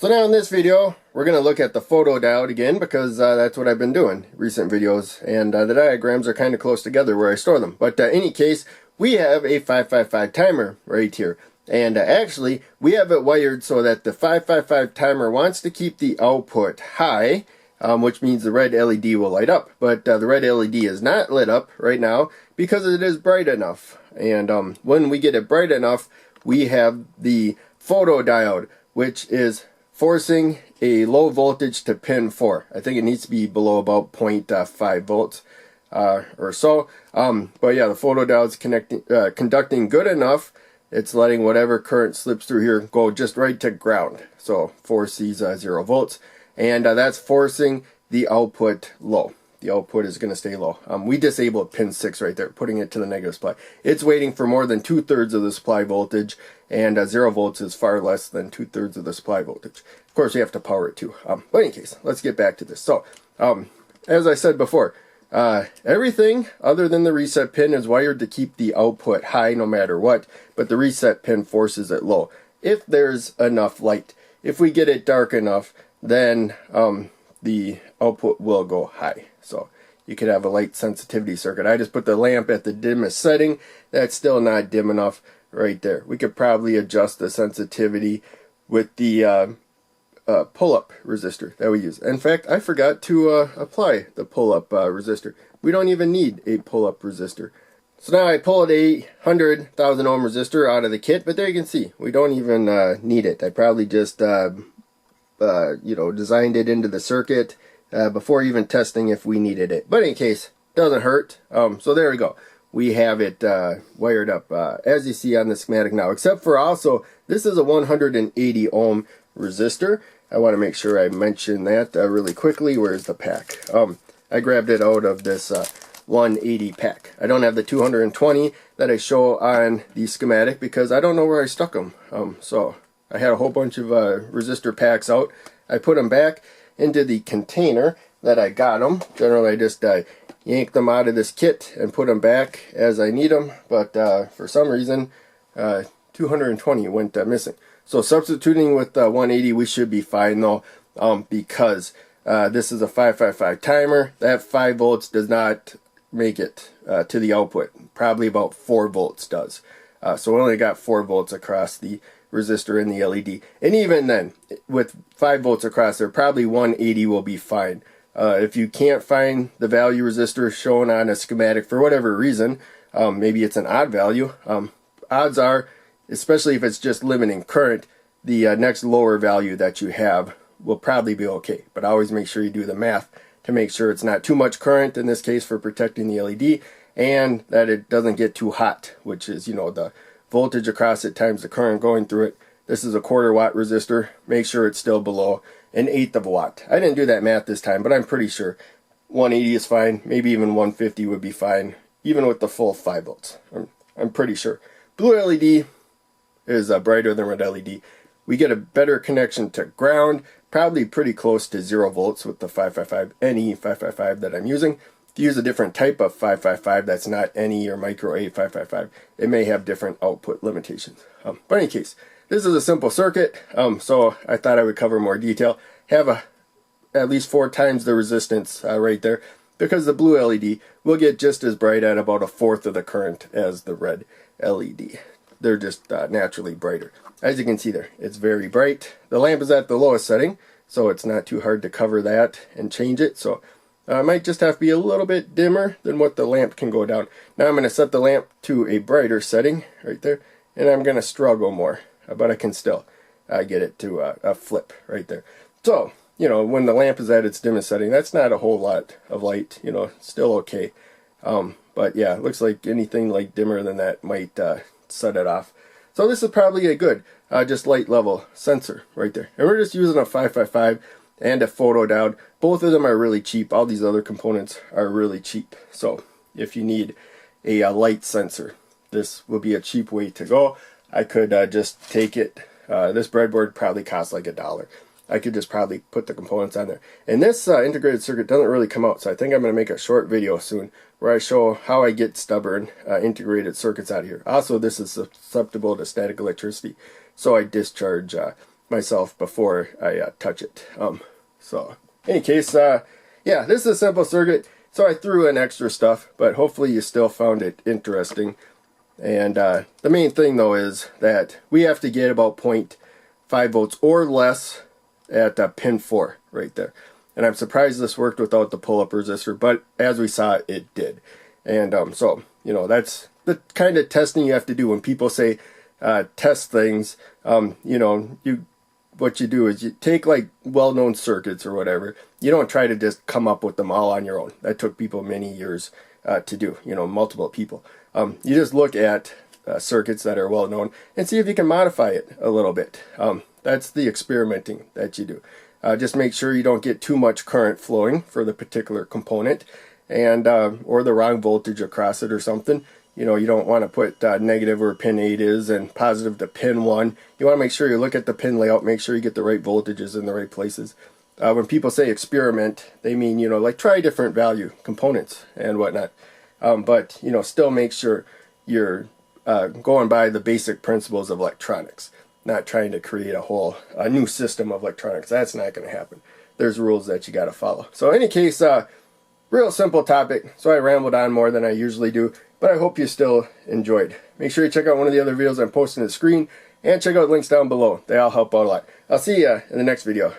So now in this video, we're going to look at the photodiode again because that's what I've been doing recent videos, and the diagrams are kind of close together where I store them. But in any case, we have a 555 timer right here. And actually, we have it wired so that the 555 timer wants to keep the output high, which means the red LED will light up. But the red LED is not lit up right now because it is bright enough. And when we get it bright enough, we have the photodiode, which is forcing a low voltage to pin 4. I think it needs to be below about 0.5 volts or so. But yeah, the photodiode's conducting good enough. It's letting whatever current slips through here go just right to ground. So forces 0 volts. And that's forcing the output low. The output is going to stay low. We disabled pin 6 right there, putting it to the negative supply. It's waiting for more than 2/3 of the supply voltage, and 0 volts is far less than 2/3 of the supply voltage. Of course, you have to power it too. But in any case, let's get back to this. So, as I said before, everything other than the reset pin is wired to keep the output high no matter what, but the reset pin forces it low. If there's enough light, if we get it dark enough, then the output will go high. So you could have a light sensitivity circuit. I just put the lamp at the dimmest setting. That's still not dim enough right there. We could probably adjust the sensitivity with the pull-up resistor that we use. In fact, I forgot to apply the pull-up resistor. We don't even need a pull-up resistor. So now I pulled a 100,000 ohm resistor out of the kit, but there you can see, we don't even need it. I probably just designed it into the circuit before even testing if we needed it. But in any case, doesn't hurt. So there we go. We have it wired up as you see on the schematic now, except for also, this is a 180 ohm resistor. I want to make sure I mention that really quickly. Where's the pack? I grabbed it out of this 180 pack. I don't have the 220 that I show on the schematic because I don't know where I stuck them. So I had a whole bunch of resistor packs out. I put them back into the container that I got them. Generally, I just yank them out of this kit and put them back as I need them. But for some reason, 220 went missing. So substituting with 180, we should be fine though, because this is a 555 timer. That 5 volts does not make it to the output. Probably about 4 volts does. So we only got 4 volts across the resistor in the LED. And even then, with 5 volts across there, probably 180 will be fine. If you can't find the value resistor shown on a schematic for whatever reason, maybe it's an odd value, odds are, especially if it's just limiting current, the next lower value that you have will probably be okay. But always make sure you do the math to make sure it's not too much current, in this case for protecting the LED, and that it doesn't get too hot, which is, the voltage across it times the current going through it. This is a 1/4 watt resistor. Make sure it's still below 1/8 of a watt. I didn't do that math this time, but I'm pretty sure 180 is fine. Maybe even 150 would be fine, even with the full 5 volts. I'm pretty sure. Blue LED is brighter than red LED. We get a better connection to ground, probably pretty close to 0 volts with the 555 NE 555 that I'm using. If you use a different type of 555 that's not NE or micro A 555, it may have different output limitations. But in any case, this is a simple circuit, so I thought I would cover more detail. Have at least 4 times the resistance right there, because the blue LED will get just as bright at about 1/4 of the current as the red LED. They're just naturally brighter. As you can see there, it's very bright. The lamp is at the lowest setting, so it's not too hard to cover that and change it. So it might just have to be a little bit dimmer than what the lamp can go down. Now I'm going to set the lamp to a brighter setting right there, and I'm going to struggle more, but I can still get it to a flip right there. So, when the lamp is at its dimmest setting, that's not a whole lot of light, still okay. But yeah, it looks like anything like dimmer than that might set it off. So this is probably a good just light level sensor right there. And we're just using a 555 and a photodiode. Both of them are really cheap. All these other components are really cheap. So if you need a light sensor, this will be a cheap way to go. I could just take it. This breadboard probably costs like $1. I could just probably put the components on there. And this integrated circuit doesn't really come out, so I think I'm going to make a short video soon where I show how I get stubborn integrated circuits out of here. Also, this is susceptible to static electricity, so I discharge myself before I touch it. So in any case, yeah, this is a simple circuit. So I threw in extra stuff, but hopefully you still found it interesting. And the main thing though is that we have to get about 0.5 volts or less at pin 4 right there. And I'm surprised this worked without the pull-up resistor, but as we saw, it did. And so, you know, that's the kind of testing you have to do when people say test things. You know, what you do is you take like well-known circuits or whatever. You don't try to just come up with them all on your own. That took people many years to do, you know, multiple people. You just look at circuits that are well-known and see if you can modify it a little bit. That's the experimenting that you do. Just make sure you don't get too much current flowing for the particular component, and or the wrong voltage across it or something. You know, you don't want to put negative where pin 8 is and positive to pin 1. You want to make sure you look at the pin layout, make sure you get the right voltages in the right places. When people say experiment, they mean, you know, like try different value components and whatnot. But, you know, still make sure you're going by the basic principles of electronics, not trying to create a new system of electronics. That's not going to happen. There's rules that you got to follow. So in any case, real simple topic. So I rambled on more than I usually do, but I hope you still enjoyed. Make sure you check out one of the other videos I'm posting on the screen, and check out links down below. They all help out a lot. I'll see you in the next video.